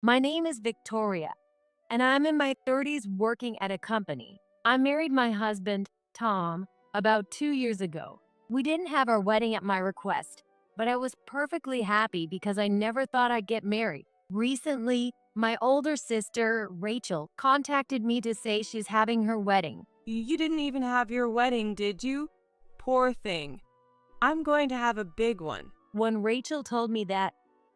My name is Victoria, and I'm in my 30s working at a company. I married my husband, Tom, about 2 years ago. We didn't have our wedding at my request, but I was perfectly happy because I never thought I'd get married. Recently, my older sister, Rachel, contacted me to say she's having her wedding. You didn't even have your wedding, did you? Poor thing. I'm going to have a big one. When Rachel told me that,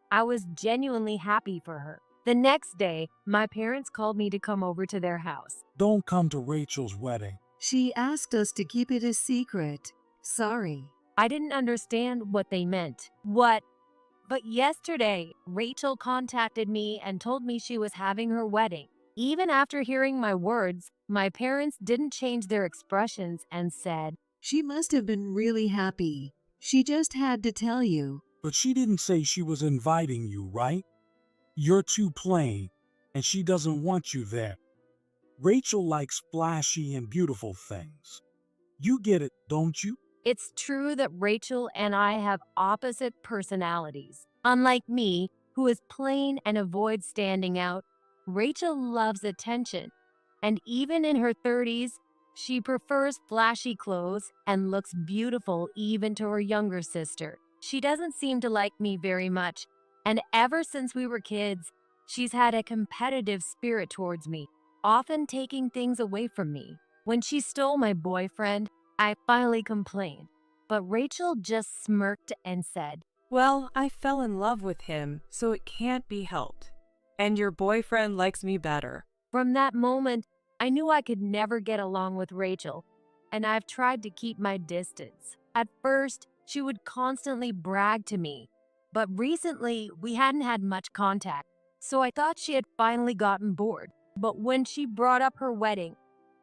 I was genuinely happy for her. The next day, my parents called me to come over to their house. Don't come to Rachel's wedding. She asked us to keep it a secret. Sorry. I didn't understand what they meant. But yesterday, Rachel contacted me and told me she was having her wedding. Even after hearing my words, my parents didn't change their expressions and said, She must have been really happy. She just had to tell you. But she didn't say she was inviting you, right? You're too plain, and she doesn't want you there. Rachel likes flashy and beautiful things. You get it, don't you? It's true that Rachel and I have opposite personalities. Unlike me, who is plain and avoids standing out, Rachel loves attention. And even in her 30s, she prefers flashy clothes and looks beautiful even to her younger sister. She doesn't seem to like me very much, and ever since we were kids, she's had a competitive spirit towards me, often taking things away from me. When she stole my boyfriend, I finally complained, but Rachel just smirked and said, Well, I fell in love with him, so it can't be helped. And your boyfriend likes me better. From that moment, I knew I could never get along with Rachel, and I've tried to keep my distance. At first, she would constantly brag to me, but recently we hadn't had much contact, so I thought she had finally gotten bored. But when she brought up her wedding,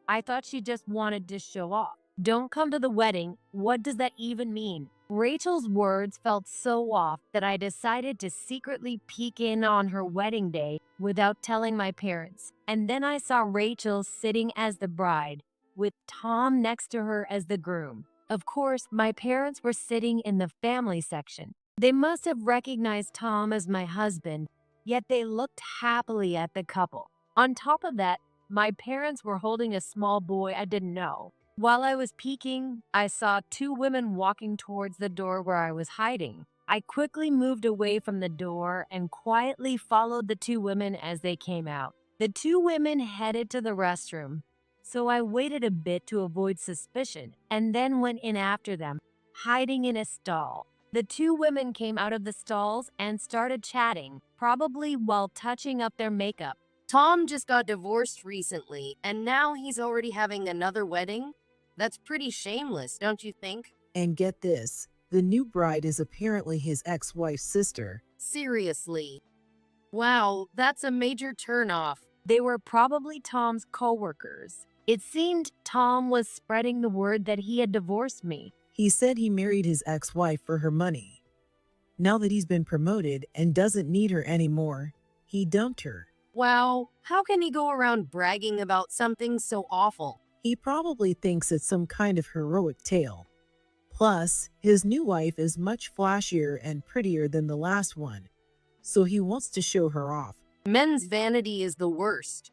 I thought she just wanted to show off. Don't come to the wedding. What does that even mean? Rachel's words felt so off that I decided to secretly peek in on her wedding day without telling my parents. And then I saw Rachel sitting as the bride, with Tom next to her as the groom. Of course, my parents were sitting in the family section. They must have recognized Tom as my husband, yet they looked happily at the couple. On top of that, my parents were holding a small boy I didn't know. While I was peeking, I saw two women walking towards the door where I was hiding. I quickly moved away from the door and quietly followed the two women as they came out. The two women headed to the restroom, so I waited a bit to avoid suspicion and then went in after them, hiding in a stall. The two women came out of the stalls and started chatting, probably while touching up their makeup. Tom just got divorced recently, and now he's already having another wedding? That's pretty shameless, don't you think? And get this, the new bride is apparently his ex-wife's sister. Seriously. Wow, that's a major turnoff. They were probably Tom's coworkers. It seemed Tom was spreading the word that he had divorced me. He said he married his ex-wife for her money. Now that he's been promoted and doesn't need her anymore, he dumped her. Wow, how can he go around bragging about something so awful? He probably thinks it's some kind of heroic tale. Plus, his new wife is much flashier and prettier than the last one, so he wants to show her off. Men's vanity is the worst.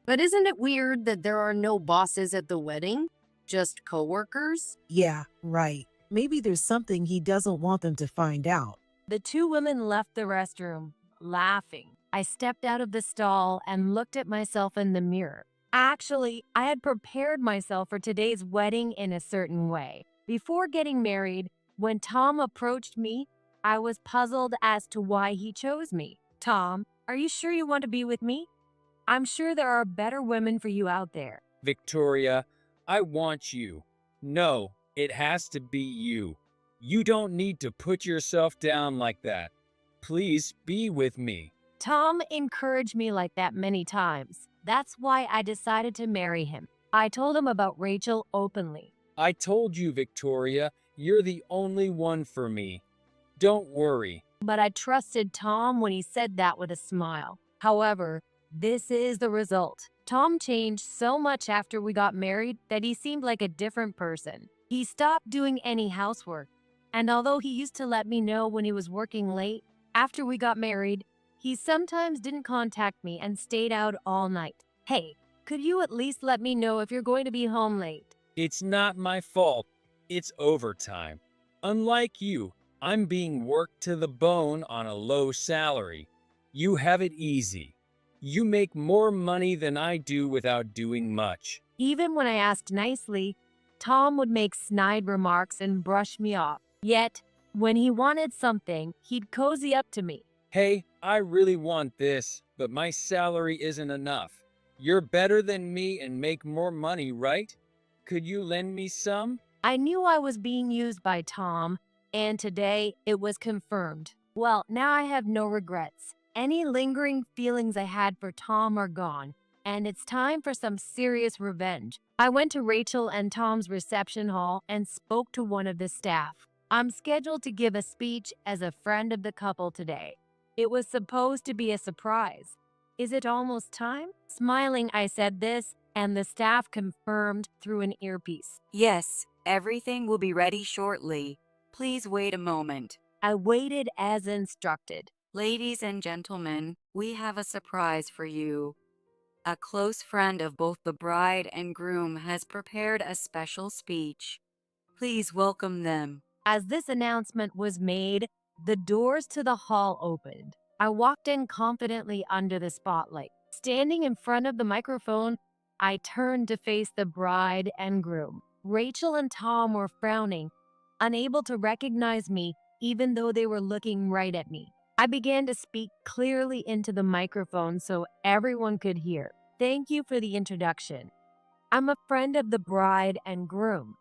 But isn't it weird that there are no bosses at the wedding? Just coworkers? Yeah, right. Maybe there's something he doesn't want them to find out. The two women left the restroom, laughing. I stepped out of the stall and looked at myself in the mirror. Actually, I had prepared myself for today's wedding in a certain way. Before getting married, when Tom approached me, I was puzzled as to why he chose me. Tom, are you sure you want to be with me? I'm sure there are better women for you out there. Victoria, I want you. No, it has to be you. You don't need to put yourself down like that. Please be with me. Tom encouraged me like that many times. That's why I decided to marry him. I told him about Rachel openly. I told you, Victoria, you're the only one for me. Don't worry. But I trusted Tom when he said that with a smile. However, this is the result. Tom changed so much after we got married that he seemed like a different person. He stopped doing any housework, and although he used to let me know when he was working late, after we got married, He sometimes didn't contact me and stayed out all night. Hey, could you at least let me know if you're going to be home late? It's not my fault. It's overtime. Unlike you, I'm being worked to the bone on a low salary. You have it easy. You make more money than I do without doing much. Even when I asked nicely, Tom would make snide remarks and brush me off. Yet, when he wanted something, he'd cozy up to me. Hey, I really want this, but my salary isn't enough. You're better than me and make more money, right? Could you lend me some? I knew I was being used by Tom, and today it was confirmed. Well, now I have no regrets. Any lingering feelings I had for Tom are gone, and it's time for some serious revenge. I went to Rachel and Tom's reception hall and spoke to one of the staff. I'm scheduled to give a speech as a friend of the couple today. It was supposed to be a surprise. Is it almost time? Smiling, I said this, and the staff confirmed through an earpiece. Yes, everything will be ready shortly. Please wait a moment. I waited as instructed. Ladies and gentlemen, we have a surprise for you. A close friend of both the bride and groom has prepared a special speech. Please welcome them. As this announcement was made, the doors to the hall opened. I walked in confidently under the spotlight. Standing in front of the microphone, I turned to face the bride and groom. Rachel and Tom were frowning, unable to recognize me even though they were looking right at me. I began to speak clearly into the microphone so everyone could hear. Thank you for the introduction. I'm a friend of the bride and groom.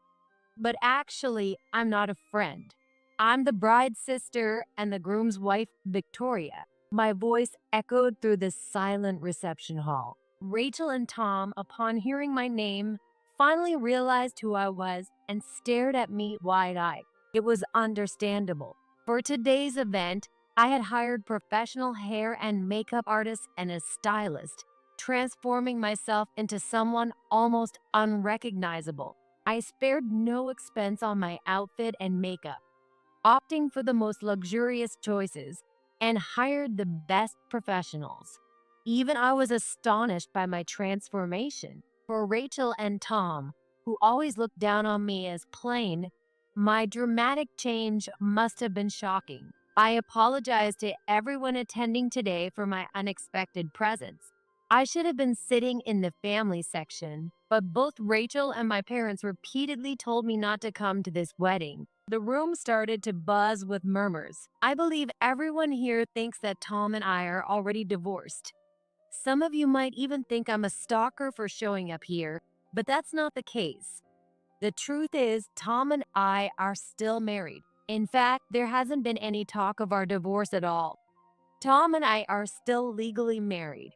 But actually, I'm not a friend. I'm the bride's sister and the groom's wife, Victoria. My voice echoed through the silent reception hall. Rachel and Tom, upon hearing my name, finally realized who I was and stared at me wide-eyed. It was understandable. For today's event, I had hired professional hair and makeup artists and a stylist, transforming myself into someone almost unrecognizable. I spared no expense on my outfit and makeup, opting for the most luxurious choices, and hired the best professionals. Even I was astonished by my transformation. For Rachel and Tom, who always looked down on me as plain, my dramatic change must have been shocking. I apologize to everyone attending today for my unexpected presence. I should have been sitting in the family section, but both Rachel and my parents repeatedly told me not to come to this wedding. The room started to buzz with murmurs. I believe everyone here thinks that Tom and I are already divorced. Some of you might even think I'm a stalker for showing up here, but that's not the case. The truth is, Tom and I are still married. In fact, there hasn't been any talk of our divorce at all. Tom and I are still legally married.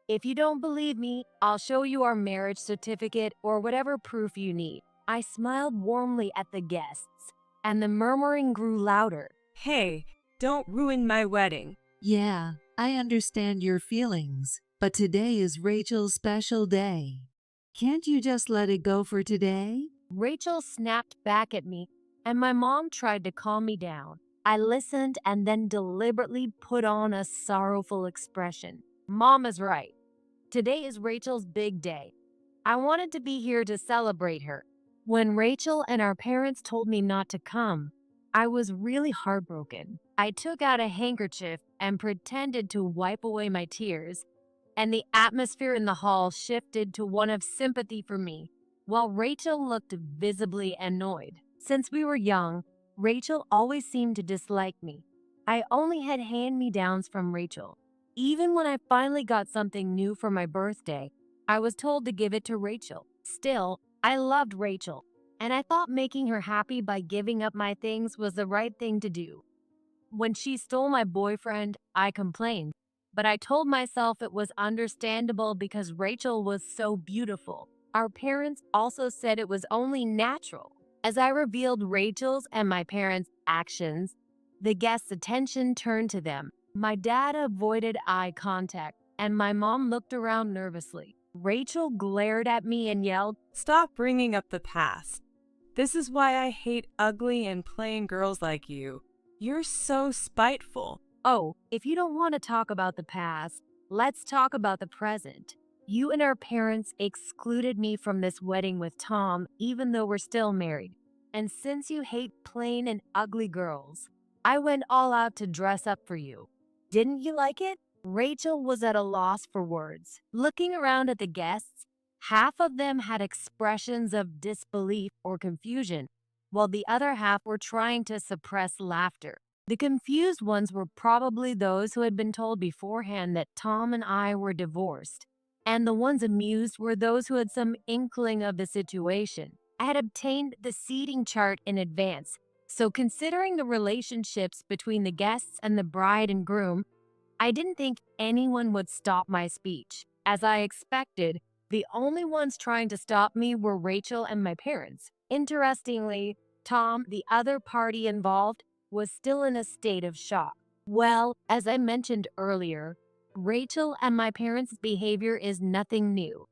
If you don't believe me, I'll show you our marriage certificate or whatever proof you need. I smiled warmly at the guests, and the murmuring grew louder. Hey, don't ruin my wedding. Yeah, I understand your feelings, but today is Rachel's special day. Can't you just let it go for today? Rachel snapped back at me, and my mom tried to calm me down. I listened and then deliberately put on a sorrowful expression. Mom is right. Today is Rachel's big day. I wanted to be here to celebrate her. When Rachel and our parents told me not to come, I was really heartbroken. I took out a handkerchief and pretended to wipe away my tears, and the atmosphere in the hall shifted to one of sympathy for me, while Rachel looked visibly annoyed. Since we were young, Rachel always seemed to dislike me. I only had hand-me-downs from Rachel. Even when I finally got something new for my birthday, I was told to give it to Rachel. Still, I loved Rachel, and I thought making her happy by giving up my things was the right thing to do. When she stole my boyfriend, I complained, but I told myself it was understandable because Rachel was so beautiful. Our parents also said it was only natural. As I revealed Rachel's and my parents' actions, the guests' attention turned to them. My dad avoided eye contact, and my mom looked around nervously. Rachel glared at me and yelled, Stop bringing up the past. This is why I hate ugly and plain girls like you. You're so spiteful. Oh, if you don't want to talk about the past, let's talk about the present. You and our parents excluded me from this wedding with Tom, even though we're still married. And since you hate plain and ugly girls, I went all out to dress up for you. Didn't you like it? Rachel was at a loss for words. Looking around at the guests, half of them had expressions of disbelief or confusion, while the other half were trying to suppress laughter. The confused ones were probably those who had been told beforehand that Tom and I were divorced, and the ones amused were those who had some inkling of the situation. I had obtained the seating chart in advance, so considering the relationships between the guests and the bride and groom, I didn't think anyone would stop my speech. As I expected, the only ones trying to stop me were Rachel and my parents. Interestingly, Tom, the other party involved, was still in a state of shock. Well, as I mentioned earlier, Rachel and my parents' behavior is nothing new.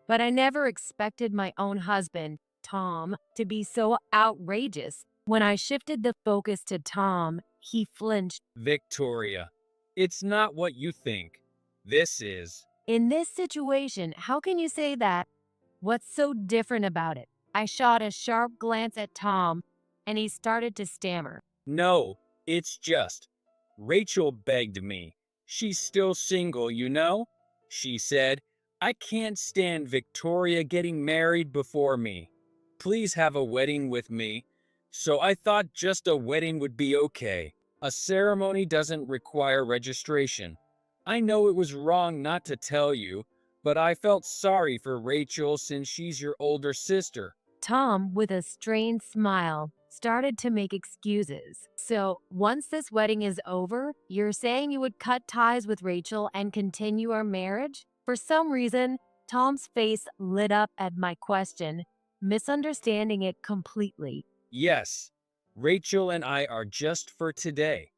But I never expected my own husband, Tom, to be so outrageous. When I shifted the focus to Tom, he flinched. Victoria, it's not what you think. This is. In this situation, how can you say that? What's so different about it? I shot a sharp glance at Tom, and he started to stammer. No, it's just. Rachel begged me. She's still single, you know? She said, I can't stand Victoria getting married before me. Please have a wedding with me. So I thought just a wedding would be okay. A ceremony doesn't require registration. I know it was wrong not to tell you, but I felt sorry for Rachel since she's your older sister. Tom, with a strained smile, started to make excuses. So, once this wedding is over, you're saying you would cut ties with Rachel and continue our marriage? For some reason, Tom's face lit up at my question, misunderstanding it completely. Yes, Rachel and I are just for today.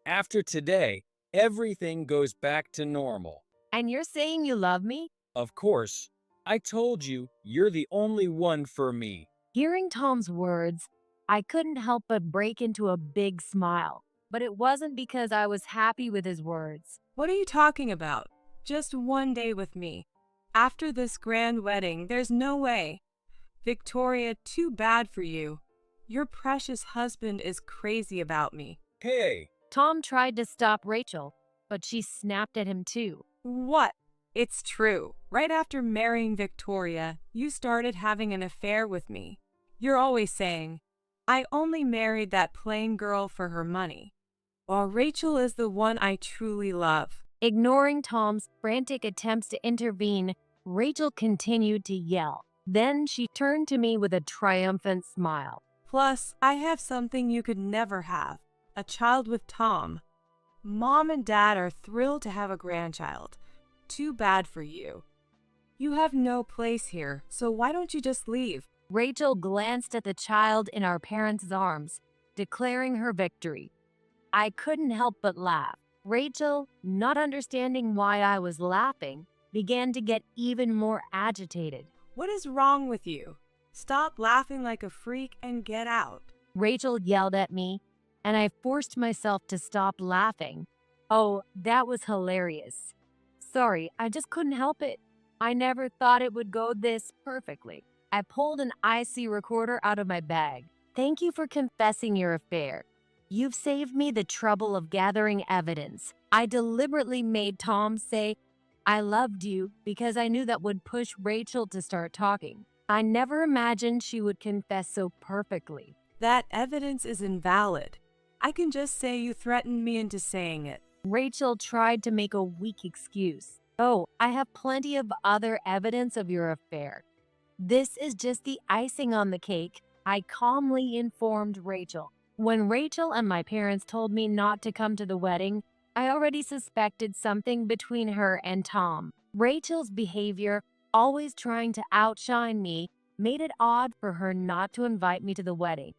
After today, everything goes back to normal. And you're saying you love me? Of course, I told you, you're the only one for me. Hearing Tom's words, I couldn't help but break into a big smile. But it wasn't because I was happy with his words. What are you talking about? Just one day with me. After this grand wedding, there's no way. Victoria, too bad for you. Your precious husband is crazy about me. Hey, Tom tried to stop Rachel, but she snapped at him too. What? It's true. Right after marrying Victoria, you started having an affair with me. You're always saying, I only married that plain girl for her money, while Rachel is the one I truly love. Ignoring Tom's frantic attempts to intervene, Rachel continued to yell. Then she turned to me with a triumphant smile. Plus, I have something you could never have, a child with Tom. Mom and Dad are thrilled to have a grandchild. Too bad for you. You have no place here, so why don't you just leave? Rachel glanced at the child in our parents' arms, declaring her victory. I couldn't help but laugh. Rachel, not understanding why I was laughing, began to get even more agitated. What is wrong with you? Stop laughing like a freak and get out. Rachel yelled at me, and I forced myself to stop laughing. Oh, that was hilarious. Sorry, I just couldn't help it. I never thought it would go this perfectly. I pulled an IC recorder out of my bag. Thank you for confessing your affair. You've saved me the trouble of gathering evidence. I deliberately made Tom say, I loved you because I knew that would push Rachel to start talking. I never imagined she would confess so perfectly. That evidence is invalid. I can just say you threatened me into saying it. Rachel tried to make a weak excuse. Oh, I have plenty of other evidence of your affair. This is just the icing on the cake, I calmly informed Rachel. When Rachel and my parents told me not to come to the wedding, I already suspected something between her and Tom. Rachel's behavior, always trying to outshine me, made it odd for her not to invite me to the wedding.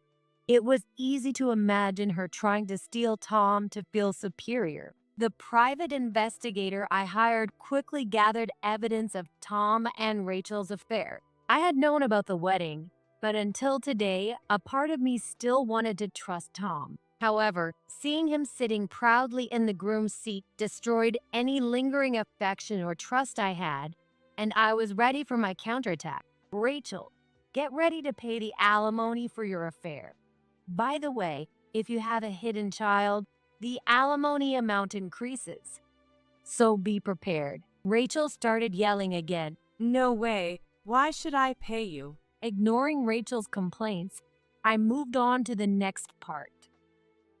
It was easy to imagine her trying to steal Tom to feel superior. The private investigator I hired quickly gathered evidence of Tom and Rachel's affair. I had known about the wedding, but until today, a part of me still wanted to trust Tom. However, seeing him sitting proudly in the groom's seat destroyed any lingering affection or trust I had, and I was ready for my counterattack. Rachel, get ready to pay the alimony for your affair. By the way, if you have a hidden child, the alimony amount increases. So be prepared. Rachel started yelling again. No way. Why should I pay you? Ignoring Rachel's complaints, I moved on to the next part.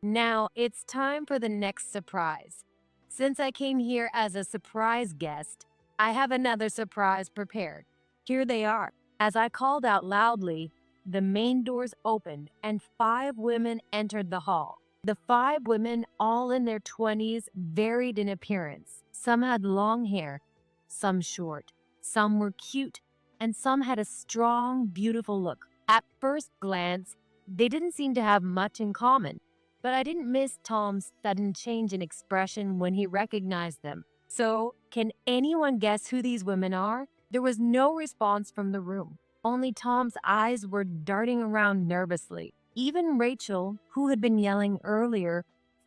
Now it's time for the next surprise. Since I came here as a surprise guest, I have another surprise prepared. Here they are. As I called out loudly, the main doors opened and 5 women entered the hall. The 5 women, all in their 20s, varied in appearance. Some had long hair, some short, some were cute, and some had a strong, beautiful look. At first glance, they didn't seem to have much in common, but I didn't miss Tom's sudden change in expression when he recognized them. So, can anyone guess who these women are? There was no response from the room. Only Tom's eyes were darting around nervously. Even Rachel, who had been yelling earlier,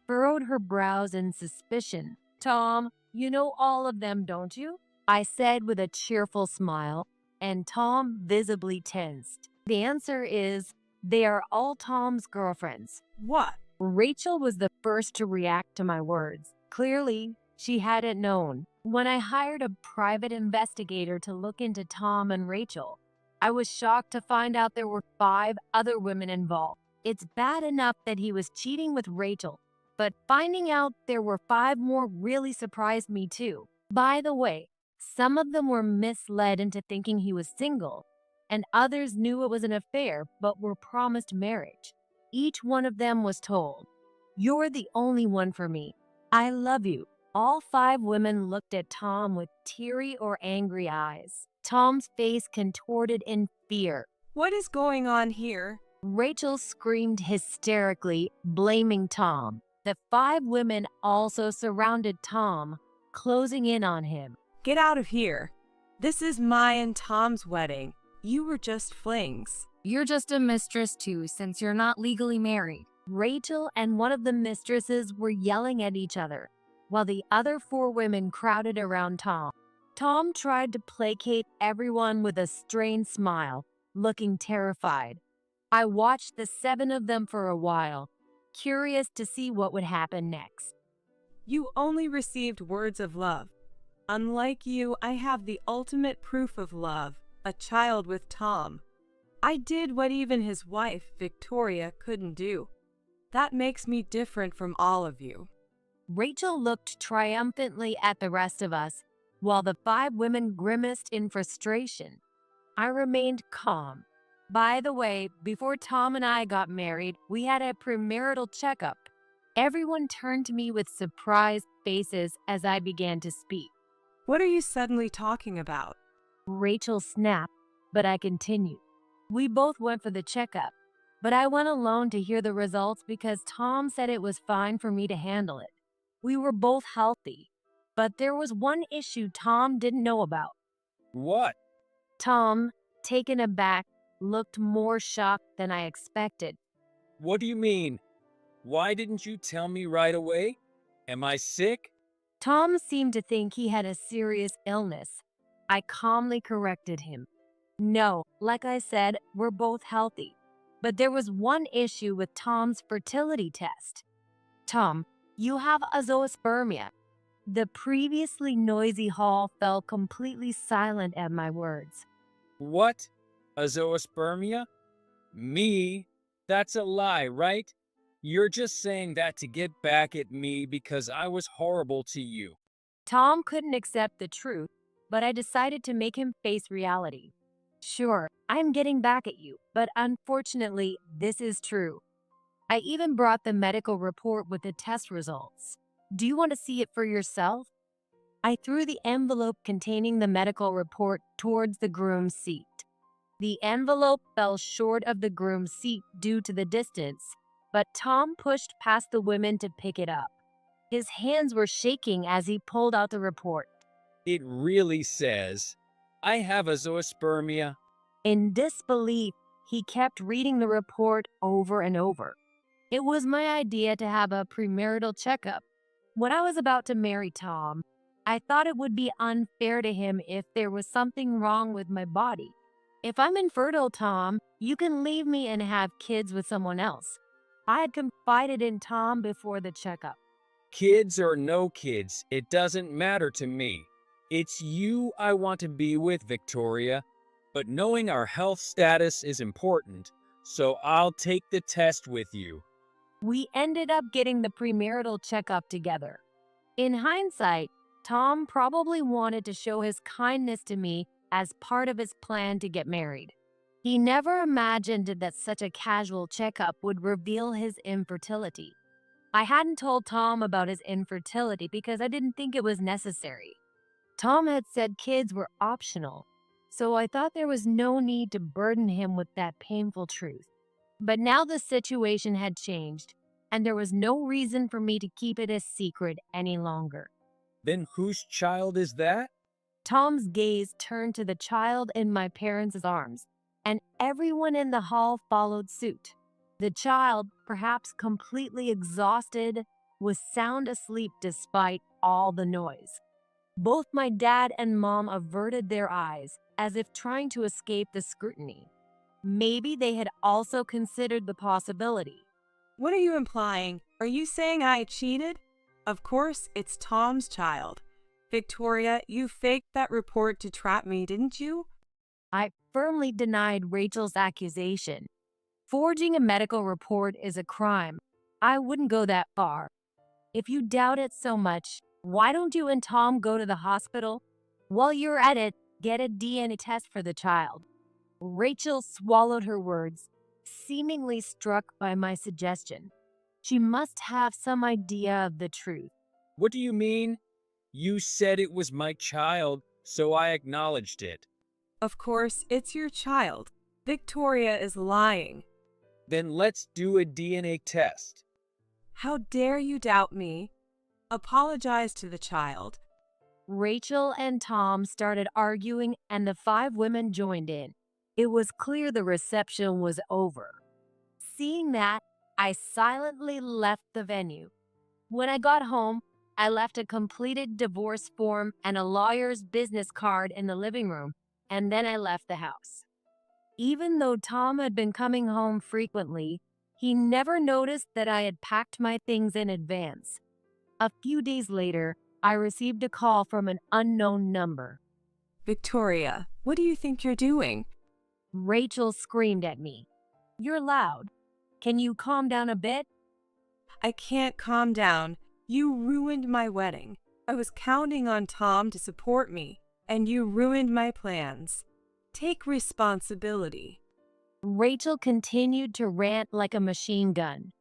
furrowed her brows in suspicion. Tom, you know all of them, don't you? I said with a cheerful smile, and Tom visibly tensed. The answer is, they are all Tom's girlfriends. What? Rachel was the first to react to my words. Clearly, she hadn't known. When I hired a private investigator to look into Tom and Rachel, I was shocked to find out there were 5 other women involved. It's bad enough that he was cheating with Rachel, but finding out there were 5 more really surprised me too. By the way, some of them were misled into thinking he was single, and others knew it was an affair but were promised marriage. Each one of them was told, "You're the only one for me. I love you." All 5 women looked at Tom with teary or angry eyes. Tom's face contorted in fear. What is going on here? Rachel screamed hysterically, blaming Tom. The 5 women also surrounded Tom, closing in on him. Get out of here. This is my and Tom's wedding. You were just flings. You're just a mistress too, since you're not legally married. Rachel and one of the mistresses were yelling at each other, while the other 4 women crowded around Tom. Tom tried to placate everyone with a strained smile, looking terrified. I watched the 7 of them for a while, curious to see what would happen next. You only received words of love. Unlike you, I have the ultimate proof of love, a child with Tom. I did what even his wife, Victoria, couldn't do. That makes me different from all of you. Rachel looked triumphantly at the rest of us, while the 5 women grimaced in frustration. I remained calm. By the way, before Tom and I got married, we had a premarital checkup. Everyone turned to me with surprised faces as I began to speak. What are you suddenly talking about? Rachel snapped, but I continued. We both went for the checkup, but I went alone to hear the results because Tom said it was fine for me to handle it. We were both healthy, but there was one issue Tom didn't know about. What? Tom, taken aback, looked more shocked than I expected. What do you mean? Why didn't you tell me right away? Am I sick? Tom seemed to think he had a serious illness. I calmly corrected him. No, like I said, we're both healthy. But there was one issue with Tom's fertility test. Tom, you have azoospermia. The previously noisy hall fell completely silent at my words. What? Azoospermia? Me? That's a lie, right? You're just saying that to get back at me because I was horrible to you. Tom couldn't accept the truth, but I decided to make him face reality. Sure, I'm getting back at you, but unfortunately, this is true. I even brought the medical report with the test results. Do you want to see it for yourself? I threw the envelope containing the medical report towards the groom's seat. The envelope fell short of the groom's seat due to the distance, but Tom pushed past the women to pick it up. His hands were shaking as he pulled out the report. It really says, I have azoospermia. In disbelief, he kept reading the report over and over. It was my idea to have a premarital checkup. When I was about to marry Tom, I thought it would be unfair to him if there was something wrong with my body. If I'm infertile, Tom, you can leave me and have kids with someone else. I had confided in Tom before the checkup. Kids or no kids, it doesn't matter to me. It's you I want to be with, Victoria. But knowing our health status is important, so I'll take the test with you. We ended up getting the premarital checkup together. In hindsight, Tom probably wanted to show his kindness to me as part of his plan to get married. He never imagined that such a casual checkup would reveal his infertility. I hadn't told Tom about his infertility because I didn't think it was necessary. Tom had said kids were optional, so I thought there was no need to burden him with that painful truth. But now the situation had changed, and there was no reason for me to keep it a secret any longer. Then whose child is that? Tom's gaze turned to the child in my parents' arms, and everyone in the hall followed suit. The child, perhaps completely exhausted, was sound asleep despite all the noise. Both my dad and mom averted their eyes, as if trying to escape the scrutiny. Maybe they had also considered the possibility. What are you implying? Are you saying I cheated? Of course, it's Tom's child. Victoria, you faked that report to trap me, didn't you? I firmly denied Rachel's accusation. Forging a medical report is a crime. I wouldn't go that far. If you doubt it so much, why don't you and Tom go to the hospital? While you're at it, get a DNA test for the child. Rachel swallowed her words, seemingly struck by my suggestion. She must have some idea of the truth. What do you mean? You said it was my child, so I acknowledged it. Of course, it's your child. Victoria is lying. Then let's do a DNA test. How dare you doubt me? Apologize to the child. Rachel and Tom started arguing, and the 5 women joined in. It was clear the reception was over. Seeing that, I silently left the venue. When I got home, I left a completed divorce form and a lawyer's business card in the living room, and then I left the house. Even though Tom had been coming home frequently, he never noticed that I had packed my things in advance. A few days later, I received a call from an unknown number. Victoria, what do you think you're doing? Rachel screamed at me. "You're loud. Can you calm down a bit?" I can't calm down. You ruined my wedding. I was counting on Tom to support me, and you ruined my plans. Take responsibility. Rachel continued to rant like a machine gun.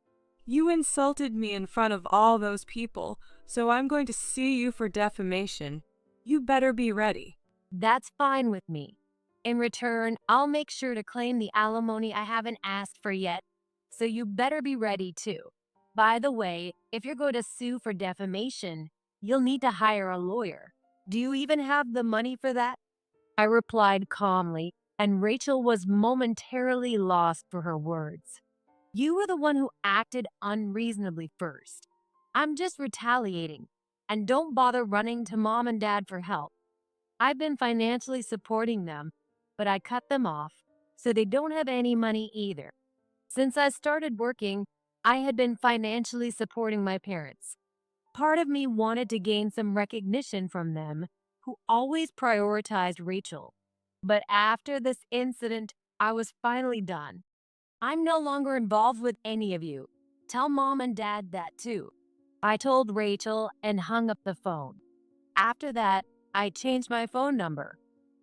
You insulted me in front of all those people, so I'm going to sue you for defamation. You better be ready. That's fine with me. In return, I'll make sure to claim the alimony I haven't asked for yet, so you better be ready too. By the way, if you're going to sue for defamation, you'll need to hire a lawyer. Do you even have the money for that? I replied calmly, and Rachel was momentarily lost for her words. You were the one who acted unreasonably first. I'm just retaliating, and don't bother running to mom and dad for help. I've been financially supporting them, but I cut them off, so they don't have any money either. Since I started working, I had been financially supporting my parents. Part of me wanted to gain some recognition from them, who always prioritized Rachel. But after this incident, I was finally done. I'm no longer involved with any of you. Tell mom and dad that too. I told Rachel and hung up the phone. After that, I changed my phone number.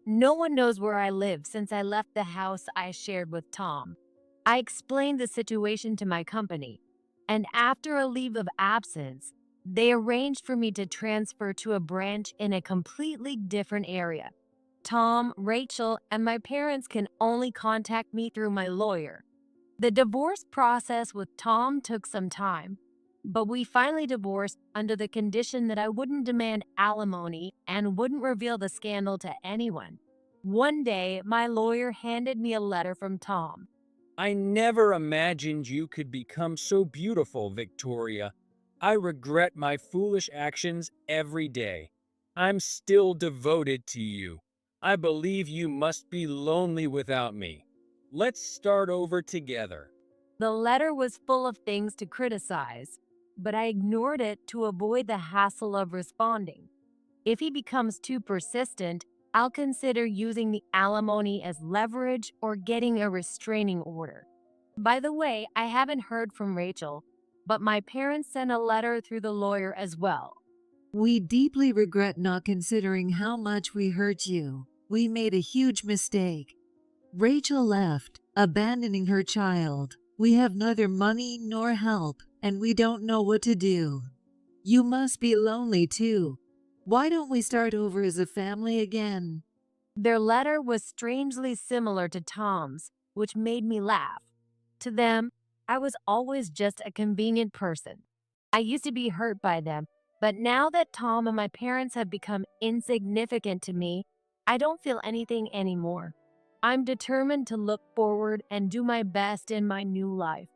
No one knows where I live since I left the house I shared with Tom. I explained the situation to my company, and after a leave of absence, they arranged for me to transfer to a branch in a completely different area. Tom, Rachel, and my parents can only contact me through my lawyer. The divorce process with Tom took some time, but we finally divorced under the condition that I wouldn't demand alimony and wouldn't reveal the scandal to anyone. One day, my lawyer handed me a letter from Tom. I never imagined you could become so beautiful, Victoria. I regret my foolish actions every day. I'm still devoted to you. I believe you must be lonely without me. Let's start over together. The letter was full of things to criticize, but I ignored it to avoid the hassle of responding. If he becomes too persistent, I'll consider using the alimony as leverage or getting a restraining order. By the way, I haven't heard from Rachel, but my parents sent a letter through the lawyer as well. We deeply regret not considering how much we hurt you. We made a huge mistake. Rachel left, abandoning her child. We have neither money nor help, and we don't know what to do. You must be lonely too. Why don't we start over as a family again? Their letter was strangely similar to Tom's, which made me laugh. To them, I was always just a convenient person. I used to be hurt by them, but now that Tom and my parents have become insignificant to me, I don't feel anything anymore. I'm determined to look forward and do my best in my new life.